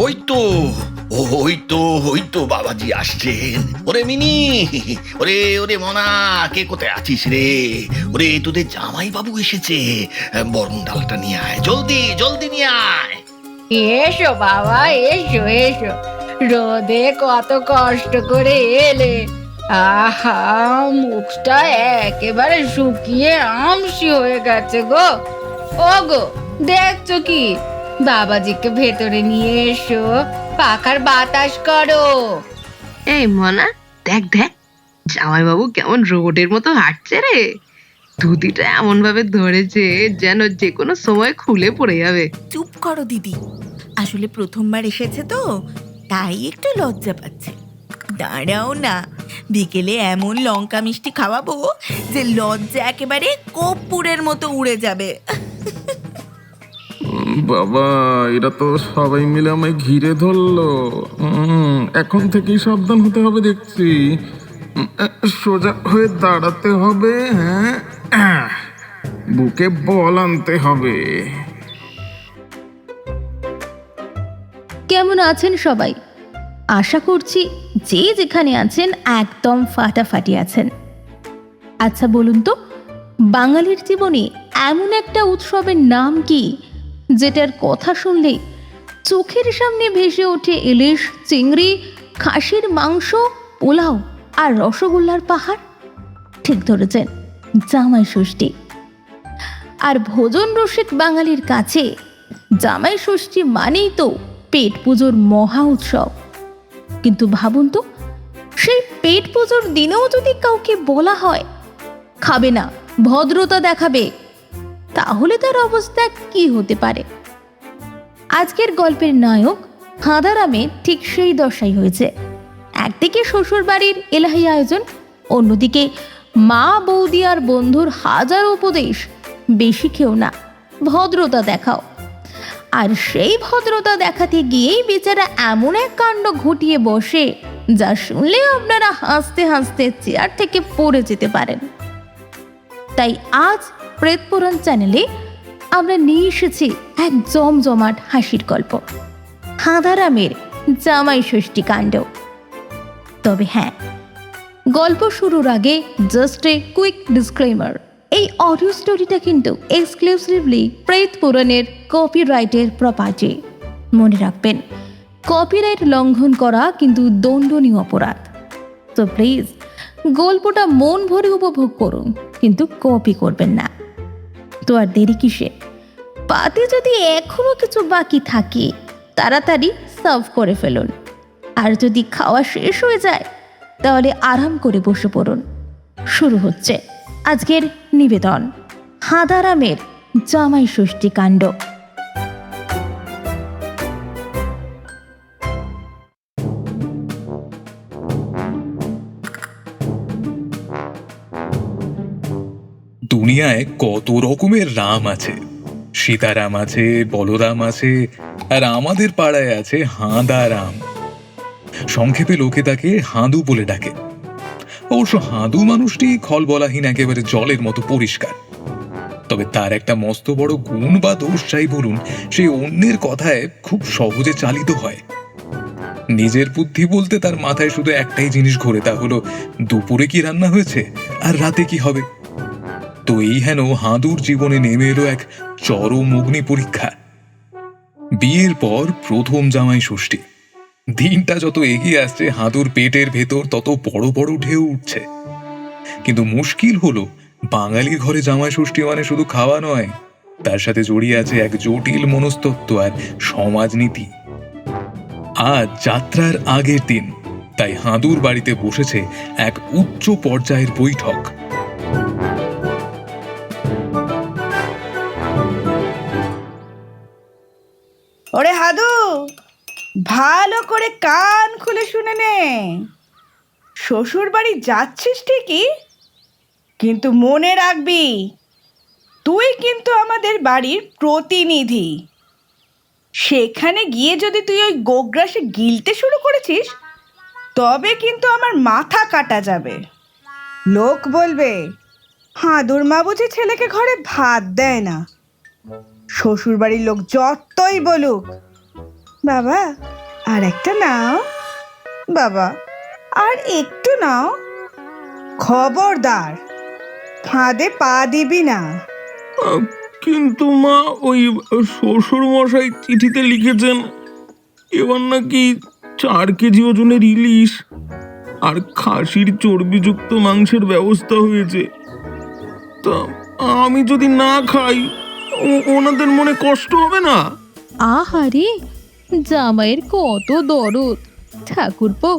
ওই তো ওই তো বাবাজি আসছেন। ওরে মিনি, ওরে ওরে মনা, কে কোথায় আছিস রে? ওরে তোদের জামাই বাবু এসেছে, বরণ ডালটা নিয়ে আয়, জলদি জলদি নিয়ে আয়। এসো বাবা, এসো এসো, রোদে কত কষ্ট করে এলে। আহা, মুখটা একেবারে শুকিয়ে আমসি হয়ে গেছে গো। ও গো, দেখছো কি? বাবাজিকে ভেতরে নিয়ে এসো, পাখার বাতাস করো। এই মনা, দেখ দেখ, জামাইবাবু কেমন রোবটের মতো হাঁটছে রে। ধুতিটা এমন ভাবে ধরেছে যেন যে কোনো সময় খুলে পড়ে যাবে। চুপ করো দিদি, আসলে প্রথমবার এসেছে তো, তাই একটু লজ্জা পাচ্ছে। দাঁড়াও না, বিকেলে এমন লঙ্কা মিষ্টি খাওয়াবো যে লজ্জা একেবারে কর্পূরের মতো উড়ে যাবে। বাবা, এরা তো সবাই মিলে আমায় ঘিরে ধরলো। এখন থেকেই সাবধান হতে হবে দেখছি। সোজা হয়ে দাঁড়াতে হবে, হ্যাঁ, বুকে বল আনতে হবে। কেমন আছেন সবাই? আশা করছি যে যেখানে আছেন একদম ফাটাফাটি আছেন। আচ্ছা বলুন তো, বাঙালির জীবনে এমন একটা উৎসবের নাম কি যেটার কথা শুনলেই চোখের সামনে ভেসে ওঠে ইলিশ, চিংড়ি, খাসির মাংস, পোলাও আর রসগোল্লার পাহাড়? ঠিক ধরেছেন, জামাই ষষ্ঠী। আর ভোজন রসিক বাঙালির কাছে জামাই ষষ্ঠী মানেই তো পেট পুজোর মহা উৎসব। কিন্তু ভাবুন তো, সেই পেট পুজোর দিনেও যদি কাউকে বলা হয় খাবে না, ভদ্রতা দেখাবে, তাহলে তার অবস্থা কি হতে পারে? আজকের গল্পের নায়ক হাঁদারামের ঠিক সেই দশাই হয়েছে। একদিকে শ্বশুর বাড়ির এলাহি আয়োজন, অন্যদিকে মা বৌদি আর বন্ধুর হাজার উপদেশ, বেশি খেও না, ভদ্রতা দেখাও। আর সেই ভদ্রতা দেখাতে গিয়েই বেচারা এমন এক কাণ্ড ঘটিয়ে বসে যা শুনলে আপনারা হাসতে হাসতে চেয়ার থেকে পড়ে যেতে পারেন। তাই আজ প্রেতপুরাণ চ্যানেলে আমরা নিয়ে এসেছি এক জমজমাট হাসির গল্প, হাঁদারামের জামাই ষষ্ঠী কাণ্ড। তবে হ্যাঁ, গল্প শুরুর আগে জাস্ট এ কুইক ডিসক্লেমার, এই অডিও স্টোরিটা কিন্তু এক্সক্লুসিভলি প্রেতপুরাণের কপিরাইটের প্রপার্টি। মনে রাখবেন, কপিরাইট লঙ্ঘন করা কিন্তু দণ্ডনীয় অপরাধ। তো প্লিজ গল্পটা মন ভরে উপভোগ করুন, কিন্তু কপি করবেন না। তো আর দেরি কিসে? পাতে যদি এখনো কিছু বাকি থাকে তাড়াতাড়ি সার্ভ করে ফেলুন। আর যদি খাওয়া শেষ হয়ে যায় তাহলে আরাম করে বসে পড়ুন। শুরু হচ্ছে আজকের নিবেদন, হাঁদারামের জামাই ষষ্ঠী কাণ্ড। দুনিয়ায় কত রকমের রাম আছে, সীতারাম আছে, বলরাম আছে, আর আমাদের পাড়ায় আছে হাঁদারাম। সংক্ষেপে লোকে তাকে হাঁদু বলে ডাকে। অবশ্য হাঁদু মানুষটি খলবলাহীন, একেবারে জলের মতো পরিষ্কার। তবে তার একটা মস্ত বড় গুণ বা দোষ চাই বলুন, সে অন্যের কথায় খুব সহজে চালিত হয়। নিজের বুদ্ধি বলতে তার মাথায় শুধু একটাই জিনিস ঘোরে, তা হলো দুপুরে কি রান্না হয়েছে আর রাতে কি হবে। তো এই হেন হাঁদুর জীবনে নেমে এলো এক চরম অগ্নি পরীক্ষা। বিয়ের পর প্রথম জামাই ষষ্ঠী। দিনটা যত এগিয়ে আসছে হাঁদুর পেটের ভেতর তত বড় বড় ঢেউ উঠছে। কিন্তু মুশকিল হলো, বাঙালির ঘরে জামাই ষষ্ঠী মানে শুধু খাওয়া নয়, তার সাথে জড়িয়ে আছে এক জটিল মনস্তত্ত্ব আর সমাজনীতি। আজ যাত্রার আগের দিন, তাই হাঁদুর বাড়িতে বসেছে এক উচ্চ পর্যায়ের বৈঠক। ওরে হাদু, ভালো করে কান খুলে শুনে নে। শ্বশুর বাড়ি যাচ্ছিস ঠিকই, কিন্তু মনে রাখবি তুই কিন্তু আমাদের বাড়ির প্রতিনিধি। সেখানে গিয়ে যদি তুই ওই গোগ্রাসে গিলতে শুরু করেছিস তবে কিন্তু আমার মাথা কাটা যাবে। লোক বলবে হাঁদুর মা বুঝি ছেলেকে ঘরে ভাত দেয় না। শ্বশুর বাড়ির লোক যতই বলুক, বাবা আর একটা নাও, বাবা আর একটু নাও, খবরদার ফাঁদে পা দিবি না। কিন্তু মা, ওই শ্বশুর মশাই চিঠিতে লিখেছেন এবার নাকি 4 কেজি ওজনের ইলিশ আর খাসির চর্বিযুক্ত মাংসের ব্যবস্থা হয়েছে। তা আমি যদি না খাই ওনাদের মনে কষ্ট হবে না? আহারে, জামাইয়ের কত দরদ। ঠাকুরপো,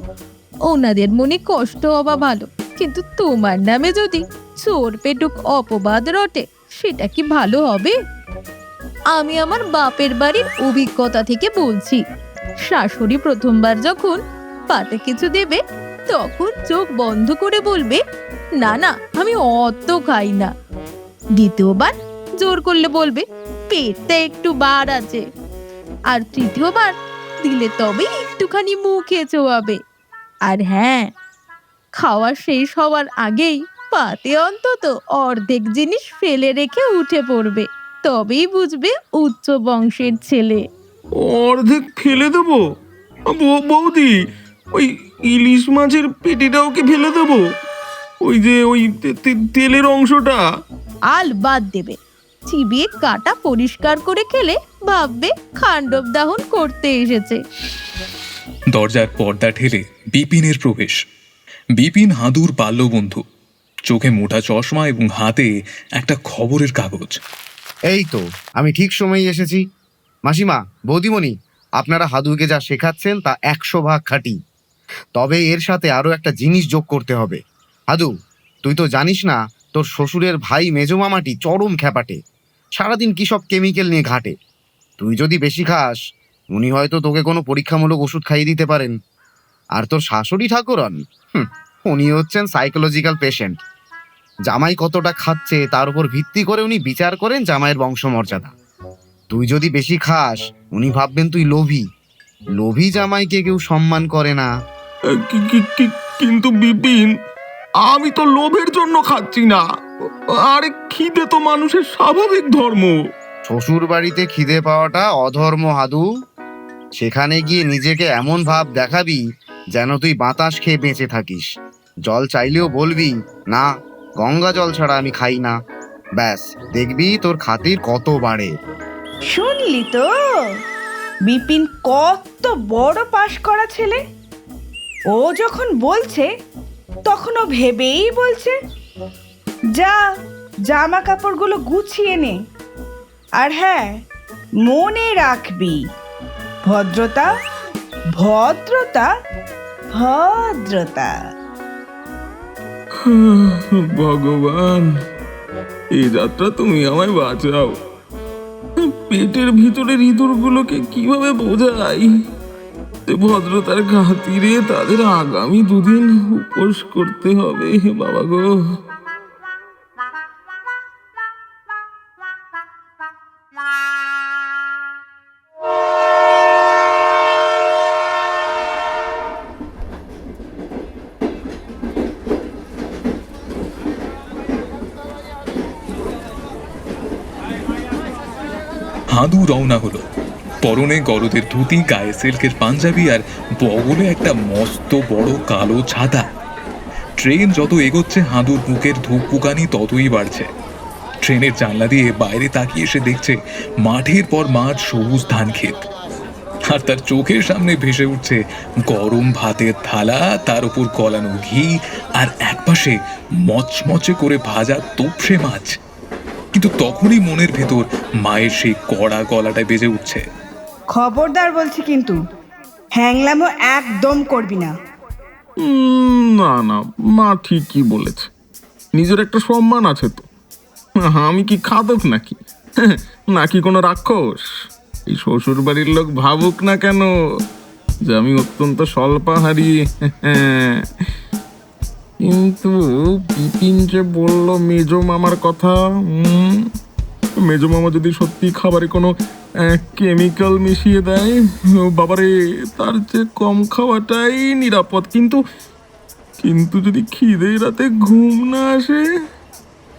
ওনাদের মনে কষ্ট হওয়া ভালো, কিন্তু তোমার নামে যদি চোর পেটুক অপবাদ রটে, সেটা কি ভালো হবে? আমি আমার বাপের বাড়ির অভিজ্ঞতা থেকে বলছি, শাশুড়ি প্রথমবার যখন পাতে কিছু দেবে, তখন চোখ বন্ধ করে বলবে, না না আমি অত খাই না। দ্বিতীয়বার জোর করলে বলবে, পেটটা একটু বার আছে। আর তৃতীয়বার দিলে তবেই একটুখানি মুখে চোয়াবে। আর হ্যাঁ, খাওয়া শেষ হওয়ার আগেই পাতে অন্তত অর্ধেক জিনিস ফেলে রেখে উঠে পড়বে, তবেই বুঝবে উচ্চ বংশের ছেলে। অর্ধেক ফেলে দেবো? বৌদি, ওই ইলিশ মাছের পেটিটাও কি ফেলে দেবো? ওই যে ওই তেলের অংশটা? আল বাদ দেবে। চিবিয়ে কাটা পরিষ্কার করে খেলে ভাববে খান্ডব দাহন করতে এসেছে। দরজার পর্দা ঠেলে বিপিনের প্রবেশ। বিপিন হাদুর বাল্যবন্ধু, চোখে মোটা চশমা এবং হাতে একটা খবরের কাগজ। এই তো আমি ঠিক সময়ে এসেছি। মাসিমা, বৌদিমণি, আপনারা হাদুকে যা শেখাচ্ছেন তা 100 ভাগ খাঁটি। তবে এর সাথে আরো একটা জিনিস যোগ করতে হবে। হাদু, তুই তো জানিস না তোর শ্বশুরের ভাই মেজো মামাটি চরম খ্যাপাটে, সারাদিন কি সব কেমিক্যাল নিয়ে ঘাটে। তুই যদি বেশি খাস, উনি হয়তো তোকে কোনো পরীক্ষামূলক ওষুধ খাইয়ে দিতে পারেন। আর তোর শাশুড়ি ঠাকুরন, উনি হচ্ছেন সাইকোলজিক্যাল পেশেন্ট। জামাই কতটা খাচ্ছে তার উপর ভিত্তি করে উনি বিচার করেন জামাইয়ের বংশমর্যাদা। তুই যদি বেশি খাস, উনি ভাববেন তুই লোভী। লোভী জামাইকে কেউ সম্মান করে না। কিন্তু বিপিন, আমি তো লোভের জন্য খাচ্ছি না। আরে খিদে তো মানুষের স্বাভাবিক ধর্ম। শ্বশুর বাড়িতে খিদে পাওয়াটা অধর্ম হাদু। সেখানে গিয়ে নিজেকে এমন ভাব দেখাবি যেন তুই বাতাস খেয়ে বেঁচে থাকিস। জল চাইলেও বলবি, না গঙ্গা জল ছাড়া আমি খাই না। ব্যাস, দেখবি তোর খাতির কত বাড়ে। শুনলি তো বিপিন কত বড় পাশ করা ছেলে। ও যখন বলছে তখন ও ভেবেই বলছে। যা, জামা কাপড়গুলো গুছিয়ে নে। আর হ্যাঁ, মনে রাখবি, ভদ্রতা ভদ্রতা ভদ্রতা। ভগবান, এই যাত্রা তুমি আমায় বাঁচাও। পেটের ভিতরের ইঁদুরগুলোকে কিভাবে বোঝাই যে ভদ্রতার খাতিরে তাদের আগামী 2 দিন উপোস করতে হবে। হে বাবা গো। হাদু রওনা হলো। পরনে গরদের ধুতি, গায়ে সিল্কের পাঞ্জাবি আর বগলে একটা মস্ত বড় কালো ছাতা। ট্রেন যত এগোচ্ছে হাদুর বুকের ধুকপুকানি ততই বাড়ছে। ট্রেনের জানলা দিয়ে বাইরে তাকিয়ে সে দেখছে মাঠের পর মাঠ সবুজ ধান ক্ষেত। আর তার চোখের সামনে ভেসে উঠছে গরম ভাতের থালা, তার উপর গলানো ঘি, আর একপাশে মচমচে করে ভাজা তোপসে মাছ। কিন্তু তখনই মনের ভেতর মায়ের সেই কড়া গলাটায় বেজে উঠছে, খবরদার বলছি, কিন্তু হ্যাংলামো একদম করবি না। না না, মা ঠিকই বলেছে। নিজের একটা সম্মান আছে তো। আমি কি খাদক নাকি, নাকি কোনো রাক্ষস? এই শ্বশুর বাড়ির লোক ভাবুক না কেন যে আমি অত্যন্ত স্বল্পাহারী। কিন্তু বিপিন যে বলল মেজো মামার কথা, মেজো মামা যদি সত্যি খাবারে কোনো কেমিক্যাল মিশিয়ে দেয়, বাবারে, তার যে কম খাওয়াটাই নিরাপদ। কিন্তু কিন্তু যদি খিদে রাতে ঘুম না আসে,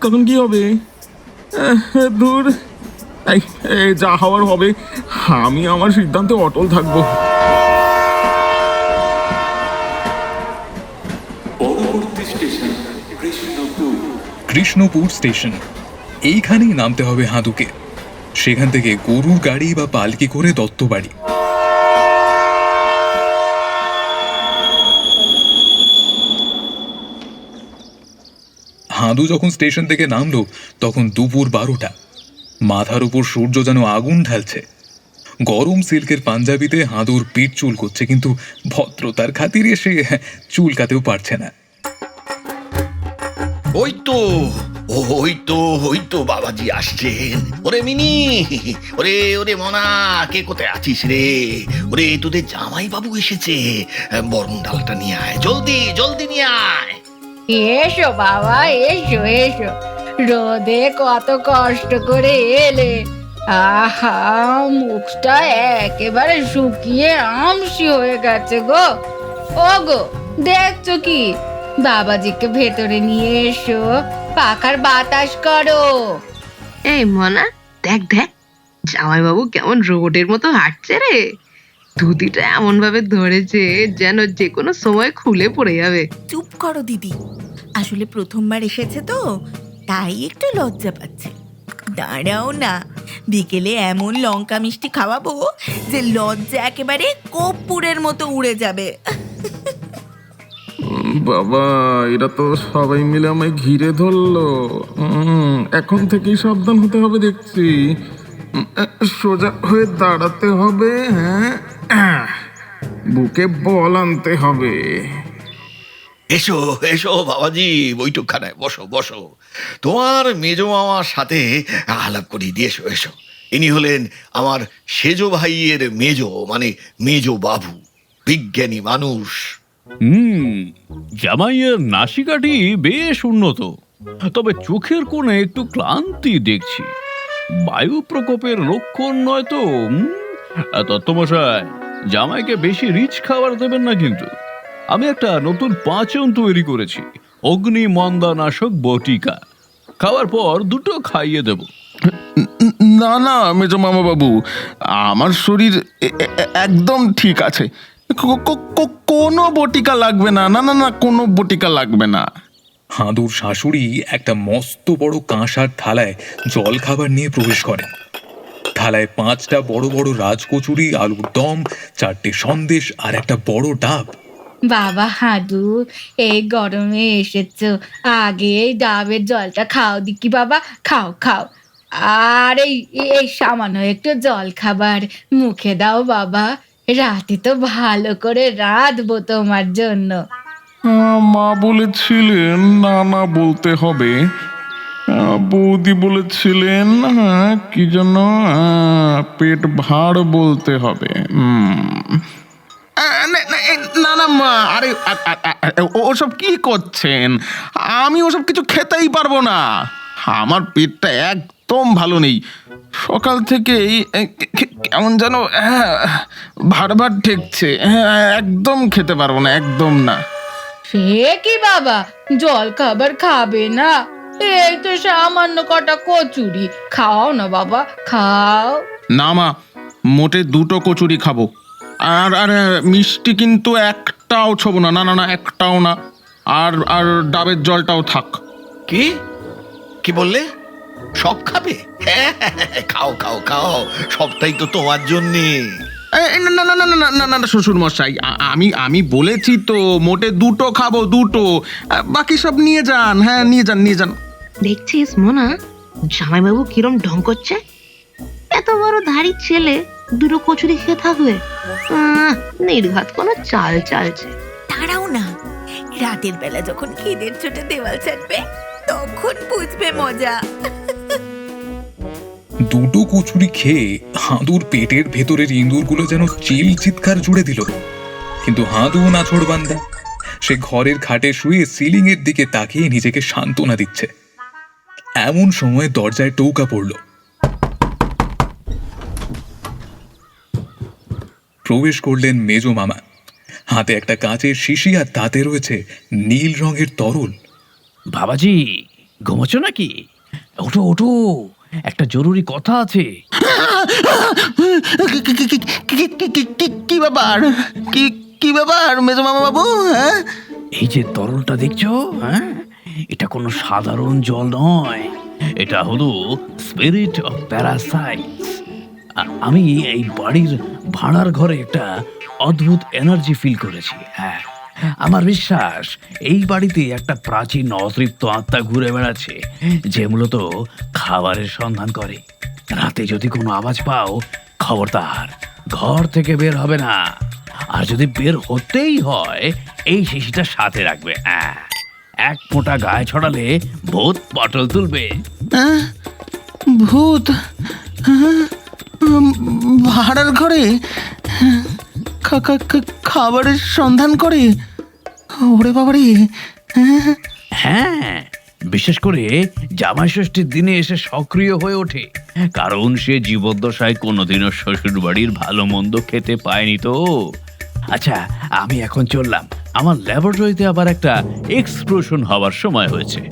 তখন কি হবে? দূর, এই এই যা হওয়ার হবে, আমি আমার সিদ্ধান্তে অটল থাকবো। কৃষ্ণপুর স্টেশন, এইখানেই নামতে হবে হাঁদুকে। সেখান থেকে গরুর গাড়ি বা পালকি করে দত্তবাড়ি। হাঁদু যখন স্টেশন থেকে নামলো তখন দুপুর 12টা। মাথার উপর সূর্য যেন আগুন ঢালছে। গরম সিল্কের পাঞ্জাবিতে হাঁদুর পিঠ চুল করছে, কিন্তু ভদ্রতার খাতিরে সে চুলকাতেও পারছে না। ওই তো ওই তো বাবাজি আসছেন। ওরে মিনি, ওরে ওরে মনা, কে কোথায় আছিস রে? ওরে তোদের জামাই বাবু এসেছে, বরণ ডালটা নিয়ে আয়, জলদি জলদি নিয়ে আয়। এসো বাবা, এসো এসো, রোদে কত কষ্ট করে এলে। আহা, মুখটা একেবারে শুকিয়ে আমসি হয়ে গেছে গো। ও গো, দেখছো কি? বাবাজিকে ভেতরে নিয়ে এসো, পাখার বাতাস করো। এই মনা, দেখ দেখ, জামাইবাবু কেমন রোবটের মতো হাঁটছে রে। ধুতিটা এমন ভাবে ধরেছে যেন যে কোনো সময় খুলে পড়ে যাবে। চুপ করো দিদি, আসলে প্রথমবার এসেছে তো, তাই একটু লজ্জা পাচ্ছে। দাঁড়াও না, বিকেলে এমন লঙ্কা মিষ্টি খাওয়াবো যে লজ্জা একেবারে কর্পূরের মতো উড়ে যাবে। বাবা, এরা তো সবাই মিলে আমায় ঘিরে ধরলো। এখন থেকেই সাবধান হতে হবে দেখছি। সোজা হয়ে দাঁড়াতে হবে, হ্যাঁ, বুকে বল আনতে হবে। এসো এসো বাবাজি, বৈঠকখানায় বসো বসো। তোমার মেজো মামার সাথে আলাপ করিয়ে দিয়ে এসো এসো। ইনি হলেন আমার সেজো ভাইয়ের মেজো, মানে মেজো বাবু, বিজ্ঞানী মানুষ। জামাইয়ের নাসিকাটি বেশ উন্নত, তবে চোখের কোণে একটু ক্লান্তি দেখছি। বায়ু প্রকোপের লক্ষণ নয় তো? তত্ত্বমশাই, জামাইকে বেশি রিচ খাবার দেবেন না কিন্তু। আমি একটা নতুন পাচন তৈরি করেছি, অগ্নি মন্দানাশক বটিকা। খাওয়ার পর 2টো খাইয়ে দেব। না না মেজো মামা বাবু, আমার শরীর একদম ঠিক আছে। কোনো বটিকা লাগবে না, না না না, কোনো বটিকা লাগবে না। হাঁদুর শাশুড়ি একটা মস্ত বড় কাঁসার থালায় জল খাবার নিয়ে প্রবেশ করেন। থালায় 5টা বড় বড় রাজকচুরি, আলুর দম, 4টে সন্দেশ আর একটা বড় ডাব। বাবা হাঁদু, এই গরমে এসেছো, আগে এই ডাবের জলটা খাও দিকি বাবা, খাও খাও। আর এই এই সামান্য একটু জল খাবার মুখে দাও বাবা, রাতে তো ভালো করে রাঁধবো তোমার জন্য। মা বলেছিলেন না না বলতে হবে। বৌদি বলেছিলেন কি যেন, পেট ভাঁড় বলতে হবে। না না মা, আরে ওসব কি করছেন? আমি ওসব কিছু খেতেই পারবো না। আমার পেটটা একদম ভালো নেই। সকাল থেকেই কেমন যেন ভার ভার ঠেকছে। একদম খেতে পারবো না, একদম না। সে কি বাবা, জল খাবার খাবে না? এই তো সামান্য কটা কচুরি, খাও না বাবা, খাও। না মা, মোটে 2টো কচুরি খাবো। আর আর মিষ্টি কিন্তু একটাও ছোবো না, না না না, একটাও না। আর আর ডাবের জলটাও থাক। কি কি বললে? সব খাবে? হ্যাঁ, খাও খাও খাও, সবটাই তো তোমার জন্যে। না না না না না না না, শ্বশুর মশাই, আমি বলেছি তো মোটে 2টো খাবো, 2টো। বাকি সব নিয়ে যান, হ্যাঁ নিয়ে যান নিয়ে যান। দেখছিস মোনা, জামাইবাবু কিরম ঢং করছে। এত বড় ধাড়ি ছেলে 2টো কচুরি খেয়ে থাকবে? নির্ঘাত কোনো চাল চালছে। দাঁড়াও না, রাতের বেলা যখন খিদের চোটে দেওয়াল ছাড়বে তখন বুঝবে মজা। 2টো কচুরি খেয়ে হাঁদুর পেটের ভেতরের ইঁদুরগুলো যেন চিৎকার জুড়ে দিল। কিন্তু হাঁদু নাছোড়বান্দা, সে ঘরের খাটে শুয়ে সিলিং এর দিকে তাকিয়ে নিজেকে সান্ত্বনা দিচ্ছে। এমন সময় দরজায় টোকা পড়ল। প্রবেশ করলেন মেজো মামা। হাতে একটা কাঁচের শিশি, আর তাতে রয়েছে নীল রঙের তরল। বাবাজি, ঘুমোচ্ছ নাকি? ওঠো ওঠো, একটা জরুরি কথা আছে। কি ব্যাপার? কি ব্যাপার মেজো মামা বাবু? হ্যাঁ, এই যে তরলটা দেখছো, হ্যাঁ, এটা কোনো সাধারণ জল নয়, এটা হলো স্পিরিট অফ প্যারাসাইটস। আমি এই বাড়ির ভাড়ার ঘরে একটা অদ্ভুত এনার্জি ফিল করেছি। হ্যাঁ, আমার বিশ্বাস এই বাড়িতে একটা প্রাচীন অতৃপ্ত আত্মা ঘুরে বেড়াচ্ছে, যে মূলত খাবারের সন্ধান করে। রাতে যদি কোনো আওয়াজ পাও, খবরদার ঘর থেকে বের হবে না। আর যদি বের হতেই হয়, এই শিশিটা সাথে রাখবে। এক ফোঁটা গায়ে ছড়ালে ভূত পটল তুলবে। ভূত? ভাড়ার ঘরে খাবারের সন্ধান করে? ওরে বাবারে! হ্যাঁ, বিশেষ করে জামাই ষষ্ঠীর দিনে এসে সক্রিয় হয়ে ওঠে, কারণ সে জীবদ্দশায় কোনোদিনও শ্বশুর বাড়ির ভালো মন্দ খেতে পায়নি তো। আচ্ছা, আমি এখন চললাম, আমার ল্যাবরেটরিতে আবার একটা এক্সপ্লোশন হওয়ার সময় হয়েছে।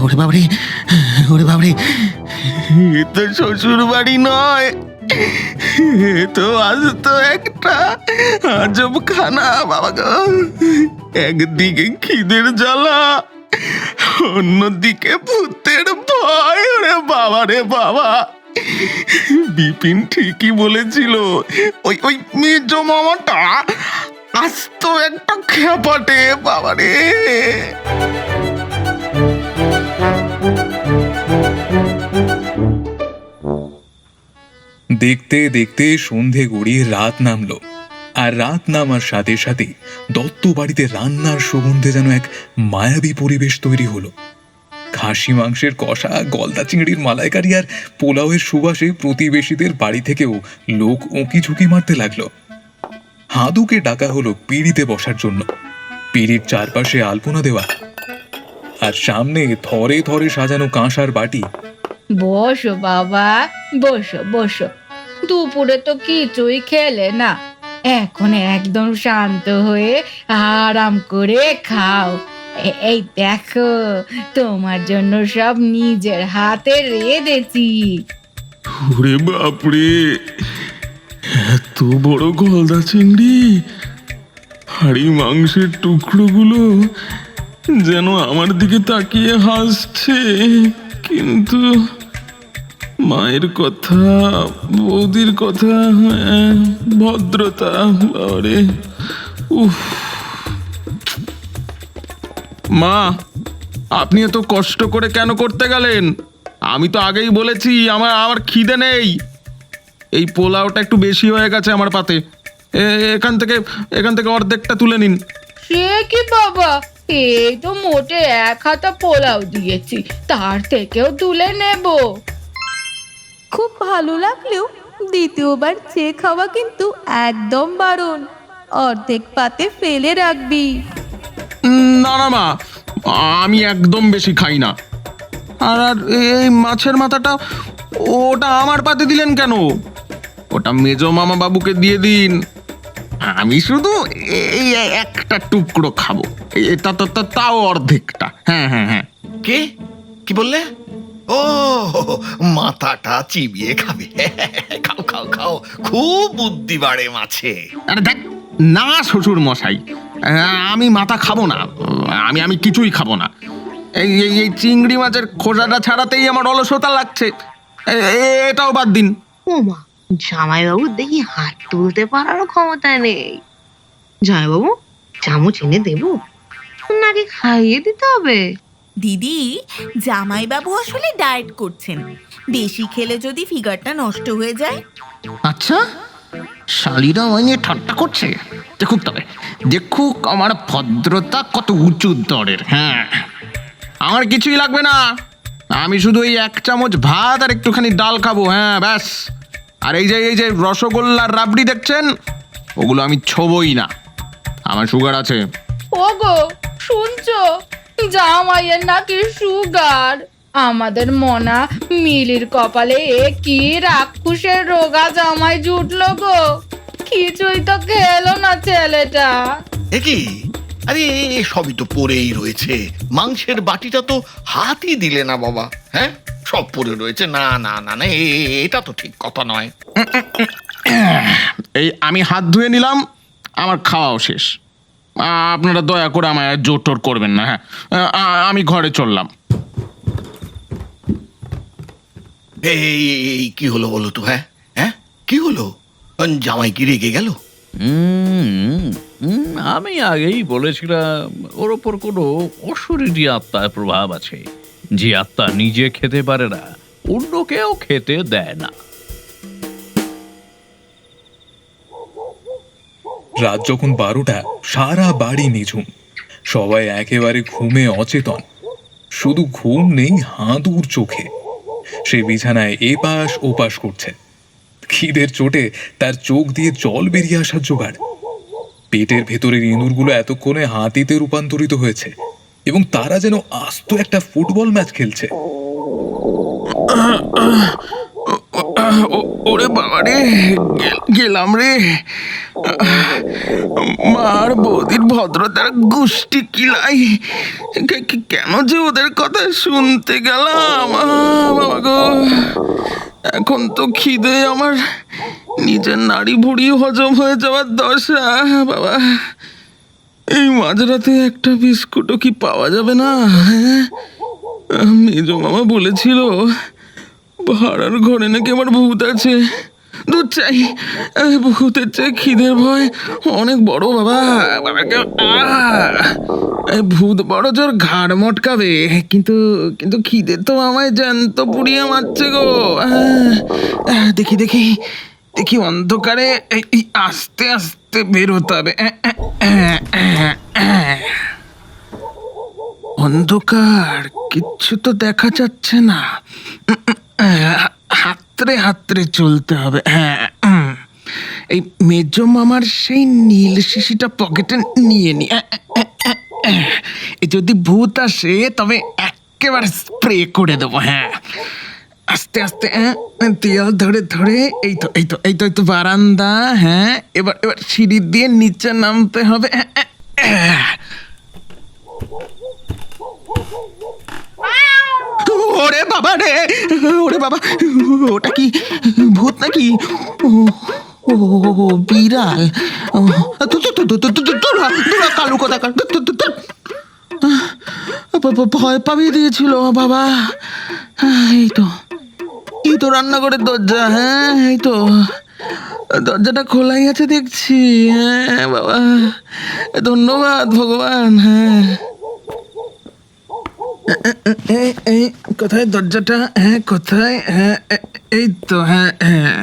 ওরে বাবারে! ওরে বাবারে! এ তো শ্বশুর বাড়ি নয়, এ তো আজ তো একটা আজব খানা বাবা গো। একদিকে খিদের জ্বালা, অন্যদিকে ভূতের ভয়। ওরে বাবা রে বাবা! বিপিন ঠিকই বলেছিল, ওই মেজো মামাটা আজ তো একটা খেপাটে বাবারে। দেখতে দেখতে সন্ধে গড়িয়ে রাত নামলো, আর রাত নামার সাথে সাথে দত্ত বাড়িতে রান্নার সুগন্ধে যেন এক মায়াবী পরিবেশ তৈরি হলো। খাসি মাংসের কষা, গলদা চিংড়ির মালাইকারি আর পোলাওয়ের সুবাসে প্রতিবেশীদের বাড়ি থেকেও লোক উঁকি ঝুঁকি মারতে লাগলো। হাদুকে ডাকা হলো পিঁড়িতে বসার জন্য। পিঁড়ির চারপাশে আলপনা দেওয়া, আর সামনে থরে থরে সাজানো কাঁসার বাটি। বসো বাবা, বসো বসো। দুপুরে তো কিছুই খেলে না, এখন একদম শান্ত হয়ে আরাম করে খাও। এই দেখো, তোমার জন্য সব নিজের হাতে রেঁধেছি। ওরে বাপরে! এত বড় গলদা চিংড়ি! হাড়ি মাংসের টুকরোগুলো যেন আমার দিকে তাকিয়ে হাসছে। কিন্তু মায়ের কথা, বৌদির কথা, ভদ্রতা, বাবারে! উফ! মা, আপনি এত কষ্ট করে কেন করতে গেলেন? আমি তো আগেই বলেছি আমার খিদে নেই। এই পোলাওটা একটু বেশি হয়ে গেছে আমার পাতে। এখান থেকে অর্ধেকটা তুলে নিন। সে কি বাবা, এই তো মোটে 1 হাতা পোলাও দিয়েছি, তার থেকেও তুলে নেব। খুব ভালো লাগলেও দ্বিতীয়বার চেয়ে খাওয়া কিন্তু একদম বারণ। অর্ধেক পাতে ফেলে রাখবি। না না মা, আমি একদম বেশি খাই না। আর এই মাছের মাথাটা, ওটা আমার পাতে দিলেন কেন? ওটা মেজো মামা বাবুকে দিয়ে দিন। আমি শুধু এই একটা টুকরো খাবো, এটা তো তাও অর্ধেকটা। হ্যাঁ হ্যাঁ হ্যাঁ। কে কি বললে? ও, মাথাটা চিবিয়ে খাবে? খাও খাও খাও, খুব বুদ্ধি বাড়ে মাছে। আরে দেখ না শ্বশুর মশাই, আমি মাথা খাবো না। আমি কিছুই খাবো না। এই চিংড়ি মাছের খোসাটা ছাড়াতেই আমার অলসতা লাগছে। এটাও বাদ দিন। ওমা, জামাইবাবু দেখি হাত তুলতে পারারও ক্ষমতা নেই। জামাইবাবু, চামচ এনে দেবো নাকি খাইয়ে দিতে হবে? দিদি, জামাইবাবু আসলে ডায়েট করছেন, বেশি খেলে যদি ফিগারটা নষ্ট হয়ে যায়। আচ্ছা, শালিরা ওই নিয়ে ঠাট্টা করছে। দেখুক তবে, দেখুক আমার ভদ্রতা কত উঁচু দরের। হ্যাঁ, আমার কিছুই লাগবে না। আমি শুধু এই 1 চামচ ভাত আর একটুখানি ডাল খাবো। হ্যাঁ ব্যাস। আর এই যে রসগোল্লার রাবড়ি দেখছেন, ওগুলো আমি ছোবই না। আমার সুগার আছে। ওগো, শুনছো? জামাইয়ের নাকি সুগার। আমাদের মনা মিলির কপালে কি রাক্ষসের রোগা জামাই জুটলো গো। কিছুই তো খেলো না ছেলেটা। এ কি আরে সবই তো পড়েই রয়েছে, মাংসের বাটিটা তো হাতই দিলে না বাবা। হ্যাঁ, সব পড়ে রয়েছে। না না না না, এটা তো ঠিক কথা নয়। এই আমি হাত ধুয়ে নিলাম, আমার খাওয়াও শেষ। আপনারা দয়া করে আমায় আর জোর টোর করবেন না। হ্যাঁ, আমি ঘরে চললাম। এই কি হলো বলো তো? হ্যাঁ হ্যাঁ, কি হলো? জামাই কি রেগে গেল? আমি আগেই বলেছিলাম ওর ওপর কোনো অশরীরী আত্মার প্রভাব আছে, যে আত্মা নিজে খেতে পারে না, অন্যকেও খেতে দেয় না। রাত যখন 12টা, সারা বাড়ি নিঝুম, সবাই একেবারে ঘুমে অচেতন। শুধু ঘুম নেই হাঁদুর চোখে। সে বিছানায় এপাশ ওপাশ করছে। খিদের চোটে তার চোখ দিয়ে জল বেরিয়ে আসার জোগাড়। পেটের ভেতরের ইঁদুরগুলো এতক্ষণে হাতিতে রূপান্তরিত হয়েছে এবং তারা যেন আস্ত একটা ফুটবল ম্যাচ খেলছে। ওরে বাবা রে, গেলাম রে। মার বৌদির ভদ্রতার গোষ্ঠী কিলাই, কেন যে ওদের কথা শুনতে গেলাম। বাবা গো, এখন তো খিদে আমার নিজের নাড়ি ভুড়ি হজম হয়ে যাওয়ার দশা। বাবা, এই মাঝরাতে একটা বিস্কুটও কি পাওয়া যাবে না? হ্যাঁ, মেজো মামা বলেছিল ভাড়ার ঘরে নাকি আমার ভূত আছে। দুধ চাই, ভূতের চেয়ে খিদের ভয় অনেক বড় বাবা। ভূত বড় জোর ঘাড় মটকাবে, কিন্তু কিন্তু খিদে তো আমায় জ্যান্ত পুড়িয়ে মারছে গো। দেখি দেখি দেখি, অন্ধকারে আস্তে আস্তে বেরোতে হবে। অন্ধকার, কিচ্ছু তো দেখা যাচ্ছে না। হাতড়ে হাতড়ে চলতে হবে। হ্যাঁ, এই মেজো মামার সেই নীল শিশিটা পকেটে নিয়ে নি। যদি ভূত আসে তবে একেবারে স্প্রে করে দেবো। হ্যাঁ, আস্তে আস্তে তেল ধরে ধরে, এই তো এই তো এই তো এই তো বারান্দা। হ্যাঁ, এবার এবার সিঁড়ি দিয়ে নিচে নামতে হবে। ওরে বাবা রে, ওরে বাবা, ওটা কি ভূত নাকি? ও বিড়াল। কালু কথা, ভয় পাবিয়ে দিয়েছিল বাবা। এই তো রান্নাঘরের দরজা। হ্যাঁ, এই তো দরজাটা খোলাই আছে দেখছি। হ্যাঁ বাবা, ধন্যবাদ ভগবান। হ্যাঁ, এই কোথায় দরজাটা? হ্যাঁ, কোথায়? হ্যাঁ, এই তো। হ্যাঁ হ্যাঁ,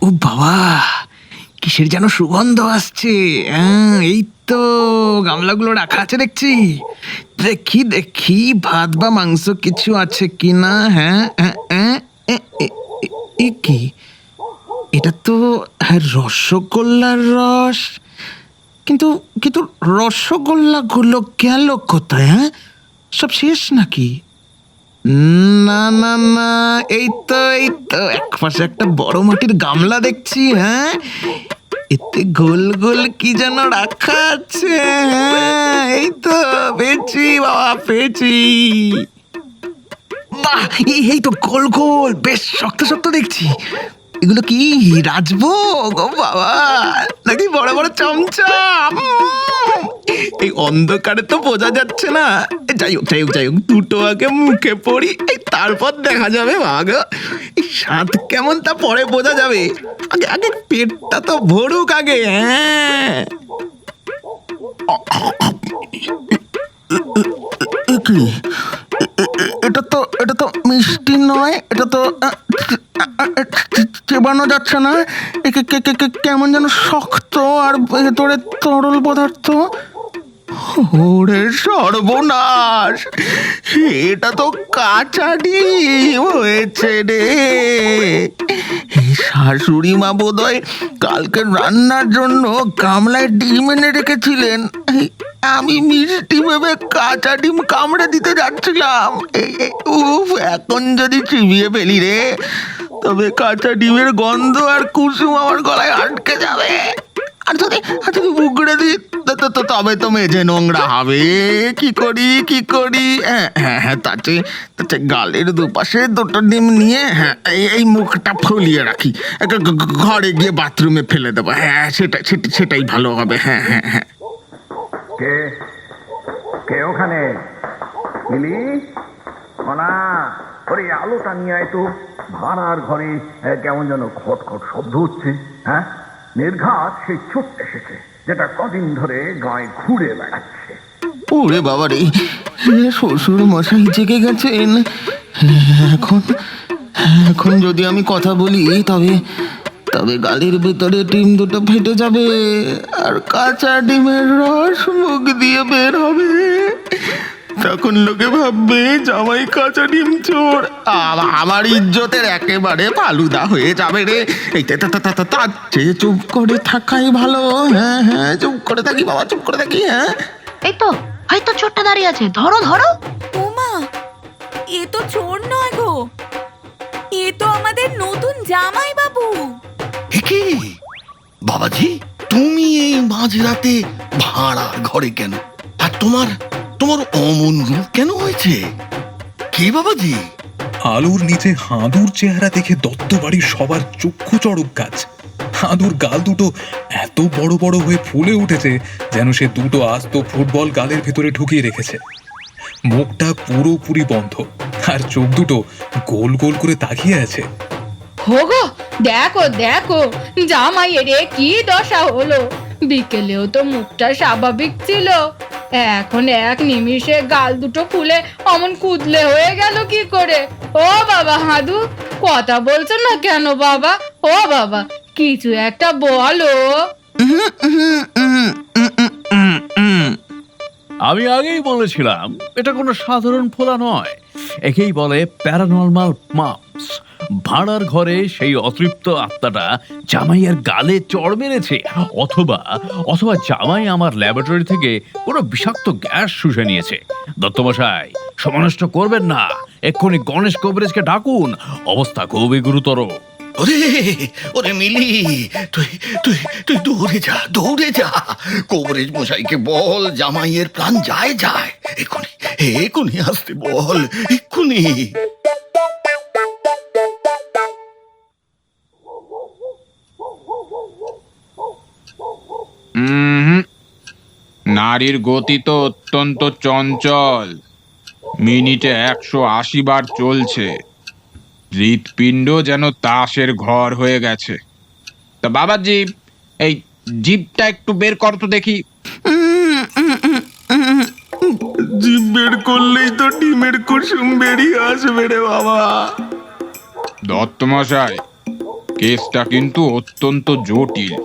ও বাবা, কিসের যেন সুগন্ধ আসছে। হ্যাঁ, এই তো গামলাগুলো রাখা আছে দেখছি। দেখি দেখি ভাত বা মাংস কিছু আছে কিনা। হ্যাঁ, কি এটা? তো রসগোল্লার রস, কিন্তু কিন্তু রসগোল্লাগুলো গেল কোথায়? হ্যাঁ, সব শেষ নাকি? না না না, এই তো এই তো একপাশে একটা বড় মাটির গামলা দেখছি। হ্যাঁ, এতে গোল গোল কি যেন রাখা আছে। হ্যাঁ, এই তো পেয়েছি বাবা, পেয়েছি। বাহ, এই তো গোল গোল, বেশ শক্ত শক্ত দেখছি। এগুলো কি রাজভোগ? ও বাবা, নাকি বড় বড় চমচম? এই অন্ধকারে তো বোঝা যাচ্ছে না। যাই হোক যাই হোক যাই হোক, দুটো আগে মুখে পড়ি, তারপর দেখা যাবে। বাবা, এই স্বাদ কেমন তা পরে বোঝা যাবে। আগে আগে পেটটা তো ভরুক আগে। হ্যাঁ, কি এটা তো মিষ্টি নয়, এটা তো চেবানো যাচ্ছে না। কেমন যেন শক্ত আর ভেতরে তরল পদার্থ। ওরে সর্বনাশ, এটা তো কাঁচা ডিম হয়েছে রে। শাশুড়ি মা বোধহয় কালকে রান্নার জন্য গামলায় ডিম এনে রেখেছিলেন। আমি মিষ্টি ভেবে কাঁচা ডিম কামড়ে দিতে যাচ্ছিলাম। উফ, এখন যদি চিবিয়ে ফেলি রে, তবে কাঁচা ডিমের গন্ধ আর কুসুম আমার গলায় আটকে যাবে। আর যদি উগড়ে দিই তবে তো মেজে নোংরা হবে। কি করি? হ্যাঁ তাতে গালের দুপাশে দুটো ডিম নিয়ে এই মুখটা ফুলিয়ে রাখি, ঘরে গিয়ে বাথরুমে ফেলে দেবো। হ্যাঁ সেটাই ভালো হবে। হ্যাঁ। কে ওখানে? মিলি, মনা, ওরে আলোটা নিয়ে আয় তো। ভাড়ার ঘরে কেমন যেন খটখট শব্দ হচ্ছে। হ্যাঁ, নির্ঘাত সেই ছোট্ট এসেছে, যেটা কদিন ধরে গায়ে ঘুরে বেড়াচ্ছে। ওরে বাবা রে, শ্বশুর মশাই জেগে গেছেন। এখন যদি আমি কথা বলি তবে গালের ভেতরে ডিম দুটো ফেটে যাবে, আর কাঁচা ডিমের রস মুখ দিয়ে বের হবে। তখন লোকে ভাববে জামাই কাঁচা ডিম চোর। আমার ইজ্জতের একেবারে ফালুদা হয়ে যাবে রে। তার চেয়ে চুপ করে থাকাই ভালো। হ্যাঁ চুপ করে থাকি বাবা, চুপ করে থাকি। হ্যাঁ, এই তো হয়তো চোরটা দাঁড়িয়ে আছে, ধরো। ওমা, এ তো চোর নয় গো, এ তো আমাদের নতুন জামাই বাবু। কি বাবাজি, তুমি এই মাঝরাতে ভাড়ার ঘরে কেন? আর তোমার অমন রূপ কেন হয়েছে? কি বাবাজি? আলোর নিচে হাঁদুর চেহারা দেখে দত্ত বাড়ির সবার চক্ষু চড়ক গাছ। হাঁদুর গাল দুটো এত বড় বড় হয়ে ফুলে উঠেছে যেন সে দুটো আস্ত ফুটবল গালের ভেতরে ঢুকিয়ে রেখেছে। মুখটা পুরোপুরি বন্ধ, আর চোখ দুটো গোল গোল করে তাকিয়ে আছে। হোগো, দেখো জামাইয়ের কি দশা হলো। বিকেলেও তো মুখটা স্বাভাবিক ছিল, এখন এক নিমিষে গাল দুটো ফুলে অমন কুদলে হয়ে গেল কি করে? ও বাবা হাঁদু, কথা বলছো না কেন বাবা? ও বাবা, কিছু একটা বলো। আমি আগেই বলেছিলাম এটা কোনো সাধারণ ফোলা নয়, একেই বলে প্যারানর্মাল মাম্পস। ভাড়ার ঘরে সেই অতৃপ্ত আত্মাটা জামাইয়ের গালে চড় মেরেছে, অথবা জামাই আমার ল্যাবরেটরি থেকে কোনো বিষাক্ত গ্যাস শুষে নিয়েছে। দত্তমশাই, সমনষ্ট করবেন না, এক্ষুনি গণেশ কবরেজকে ডাকুন, অবস্থা খুবই গুরুতর। ওরে মিলি, তুই দৌড়ে যা। কবরেজ মশাইকে বল জামাইয়ের প্রাণ যায়। এক্ষুনি আসতে বল, এক্ষুনি। নারীর গতি তো অত্যন্ত চঞ্চল, মিনিটে 180 বার চলছে। হৃৎপিণ্ড যেন তাসের ঘর হয়ে গেছে। তা বাবাজি, এই জিভটা একটু বের কর তো দেখি। জিভ বের করলেই তো ডিমের কুসুম বেরিয়ে আসবে রে বাবা। দত্তমশাই, কেসটা কিন্তু অত্যন্ত জটিল।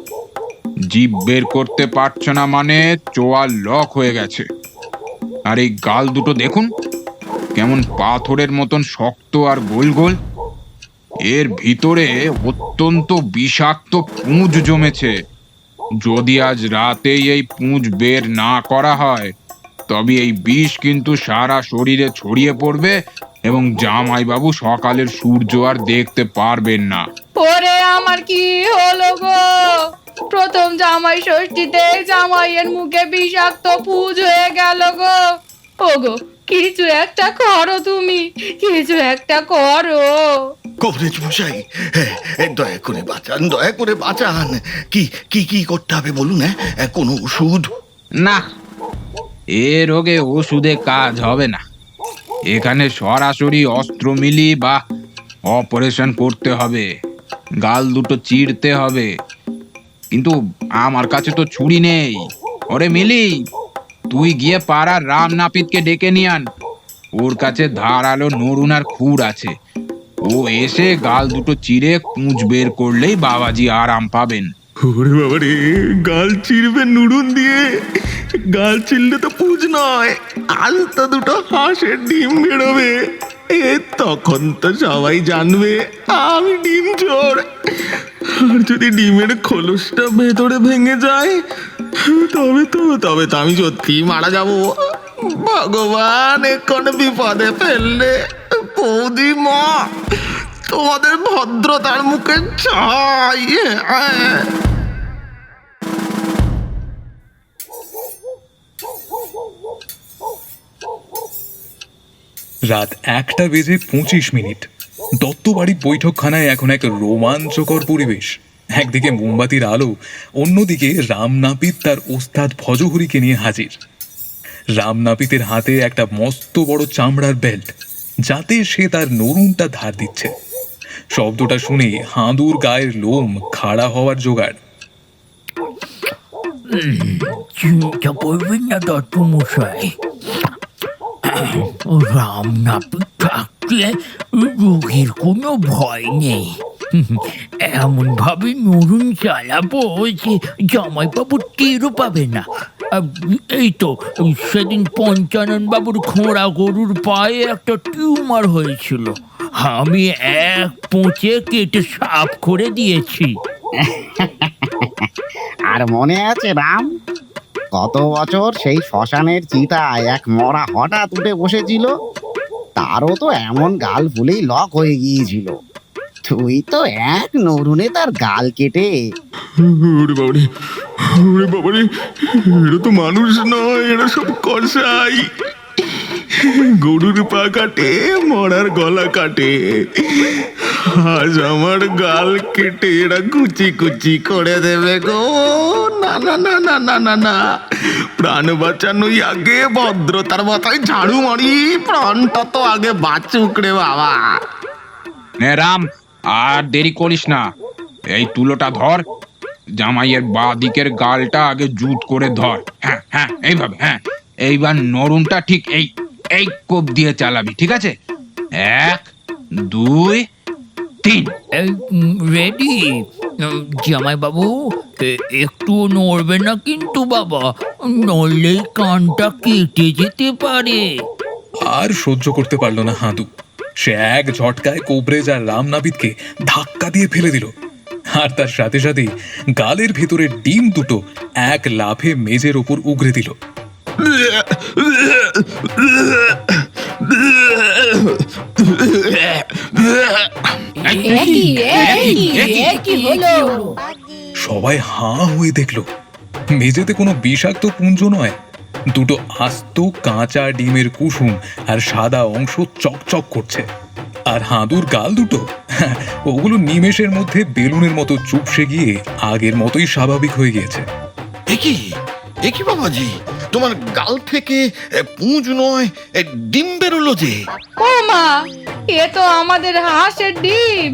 জিভ বের করতে পারছো না মানে চোয়াল লক হয়ে গেছে। আর এই গাল দুটো দেখুন, কেমন পাথরের মতন শক্ত আর গোল গোল। এর ভিতরে অত্যন্ত বিষাক্ত পুঁজ জমেছে। যদি আজ রাতেই এই পুঁজ বের না করা হয়, তবে এই বিষ কিন্তু সারা শরীরে ছড়িয়ে পড়বে এবং জামাইবাবু সকালের সূর্য আর দেখতে পারবেন না। ওরে আমার কি হলো গো? প্রথম জামাই ষষ্ঠীতে জামাইয়ের মুখে বিষাক্ত পুঁজ হয়ে গেল গো। ওগো, কিছু একটা করো, তুমি কিছু একটা করো। কবরেজ মশাই, দয়া করে বাঁচান। কি করতে হবে বলুন? কোনো ওষুধ? না, এ রোগে ওষুধে কাজ হবে না। এখানে সরাসরি অস্ত্র মিলি বা অপারেশন করতে হবে, গাল দুটো চিরতে হবে। কিন্তু আমার কাছে তো ছুরি নেই। ওরে মিলি, তুই গিয়ে পাড়ার রাম নাপিতকে ডেকে নিয়ে আন। ওর কাছে ধারালো নরুন আর খুর আছে। ও এসে গাল দুটো চিরে পুঁজ বের করলেই বাবাজি আরাম পাবেন। ওরে বাবা রে, গাল চিরবে নুড়ুন দিয়ে? গাল চিরলে তো পুঁজ নয়, আলতা দুটো হাঁসের ডিম বেরোবে। তখন তো সবাই জানবে আমি ডিম চোর। আর যদি ডিমের খোলসটা ভেতরে ভেঙে যায়, তবে তো আমি সত্যি মারা যাব। ভগবান, এখন বিপদে ফেললে। বৌদি মা, তোমাদের ভদ্রতার মুখে চাই। রাত 1:25। দত্তবাড়ির বৈঠকখানায় এখন এক রোমাঞ্চকর পরিবেশ। একদিকে মোমবাতির আলো, অন্যদিকে রামনাপিত তার ওস্তাদ ভজহরিকে নিয়ে হাজির। রামনাপিতের হাতে একটা মস্ত বড় চামড়ার বেল্ট, যাতে সে তার নরুনটা ধার দিচ্ছে। শব্দটা শুনে হাঁদুর গায়ের লোম খাড়া হওয়ার জোগাড়। চিন্তা করবেন না দত্তমশাই, রামনাপিত থাকলে রোগীর কোনো ভয় নেই। এমন ভাবে নরুন চালাবো যে জামাইবাবু টেরও পাবে না। এই তো সেদিন পঞ্চানন বাবুর খোঁড়া গরুর পায়ে একটা টিউমার হয়েছিল, আমি এক পোঁচে কেটে সাফ করে দিয়েছি। আর মনে আছে রাম, কত বছর সেই শ্মশানের চিতায় এক মরা হঠাৎ উঠে বসেছিল, তারও তো এমন গাল ফুলেই লক হয়ে গিয়েছিল। তুই তো এক নরুনে তার গাল কেটে। ওরে বাবারে, ওরে বাবারে, এরা তো মানুষ নয়, এরা সব কসাই। গরুর পা কাটে, মরার গলা কাটে, আজ আমার গাল কেটে এরা কুচি কুচি করে দেবে গো। না না না না না না না, প্রাণ বাঁচানোই আগে, ভদ্রতার মাথায় ঝাড়ু মারি, প্রাণটা তো আগে বাঁচুক রে বাবা। নে রাম, আর দেরি করিস না, এই তুলোটা ধর, জামাইয়ের বাঁ দিকের গালটা আগে জুত করে ধর। হ্যাঁ হ্যাঁ, এইভাবে। হ্যাঁ, এইবার নরুনটা ঠিক এই এই কোপ দিয়ে চালাবি, ঠিক আছে? 1 2 3। রেডি? জামাইবাবু একটু নড়বে না কিন্তু বাবা, নড়লে কানটা কেটে যেতে পারে। আর সহ্য করতে পারল না হাঁদু। সে এক ঝটকায় কোবরেজ আর রামনাপিতকে ধাক্কা দিয়ে ফেলে দিল, আর তার সাথে সাথেই গালের ভেতরের ডিম দুটো এক লাফে মেজের ওপর উগরে দিল। সবাই হাঁ হয়ে দেখল, মেঝেতে কোনো বিষাক্ত পুঞ্জ নয়, দুটো আস্ত কাঁচা ডিমের কুসুম আর সাদা অংশ চকচক করছে। আর হাঁদুর গাল দুটো, ওগুলো নিমেষের মধ্যে বেলুনের মতো চুপসে গিয়ে আগের মতোই স্বাভাবিক হয়ে গিয়েছে। একই বাবাজি, তোমার গাল থেকে পুঁজ নয়, ডিম বেরোলো যে। ও মা, এ তো আমাদের হাঁসের ডিম।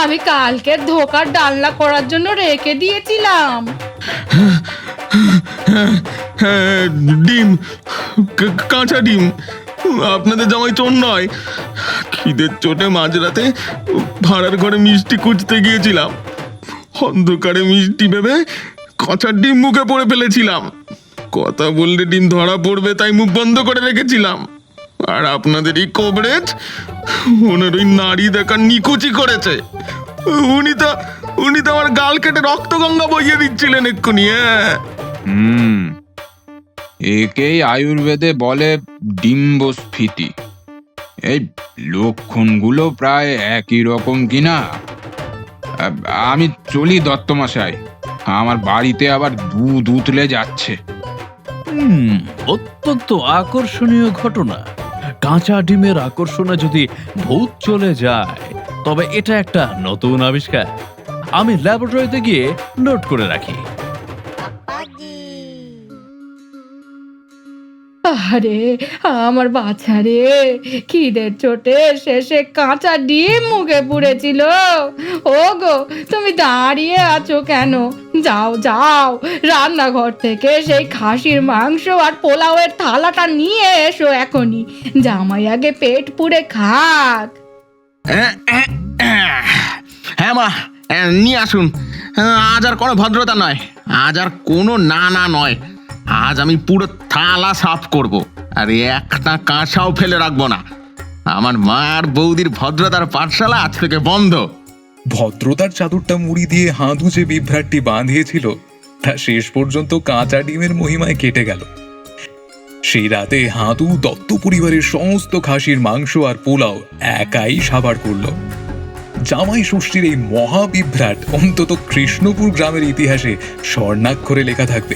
আমি কালকে ধোকার ডালনা করার জন্য রেখে দিয়েছিলাম। হ্যাঁ, ডিম, কাঁচা ডিম। আপনাদের জামাই চোর নয়। খিদের চোটে মাঝরাতে ভাড়ার ঘরে মিষ্টি খুঁজতে গিয়েছিলাম, অন্ধকারে মিষ্টি ভেবে কাঁচা ডিম মুখে পড়ে ফেলেছিলাম। কথা বললে ডিম ধরা পড়বে, তাই মুখ বন্ধ করে রেখেছিলাম। আর আপনাদের এই কভারেজ ওনার ওই নারী দেখার নিকুচি করেছে। উনি তো আমার গাল কেটে রক্ত গঙ্গা বইয়ে দিচ্ছিলেন এক্ষুনি। হ্যাঁ, একেই আয়ুর্বেদে বলে ডিম্বস্ফীতি। এই লক্ষণগুলো প্রায় একই রকম কিনা। আমি চলি দত্তমশাই, আমার বাড়িতে আবার দুধ উতলে যাচ্ছে। অত্যন্ত আকর্ষণীয় ঘটনা। কাঁচা ডিমের আকর্ষণে যদি ভূত চলে যায়, তবে এটা একটা নতুন আবিষ্কার। আমি ল্যাবরেটরিতে গিয়ে নোট করে রাখি। আরে আমার বাচ্চা রে, খিদের চোটে শেষে কাঁচা ডিম মুখে পুড়েছিল। ও গো, তুমি দাঁড়িয়ে আছো কেন? যাও যাও, রান্নাঘর থেকে সেই খাসির মাংস আর পোলাওয়ের থালাটা নিয়ে এসো এখনই। জামাই আগে পেট পুড়ে খাক। হ্যাঁ মা, নিয়ে আসুন। আজ আর কোনো ভদ্রতা নয়, আজ আর কোনো না না নয়। আজ আমি পুরো থালা সাফ করব, আর একটা কাঁসাও ফেলে রাখবো না। আমার মা আর বৌদির ভদ্রতার পাঠশালা আজ থেকে বন্ধ। ভদ্রতার চাদরটা মুড়ি দিয়ে হাঁদু যে বিভ্রাটটি বাঁধিয়েছিল, তা শেষ পর্যন্ত কাঁচা ডিমের মহিমায় কেটে গেল। সেই রাতে হাঁদু দত্ত পরিবারের সমস্ত খাসির মাংস আর পোলাও একাই সাবার করল। জামাই ষষ্ঠীর এই মহাবিভ্রাট অন্তত কৃষ্ণপুর গ্রামের ইতিহাসে স্বর্ণাক্ষরে লেখা থাকবে।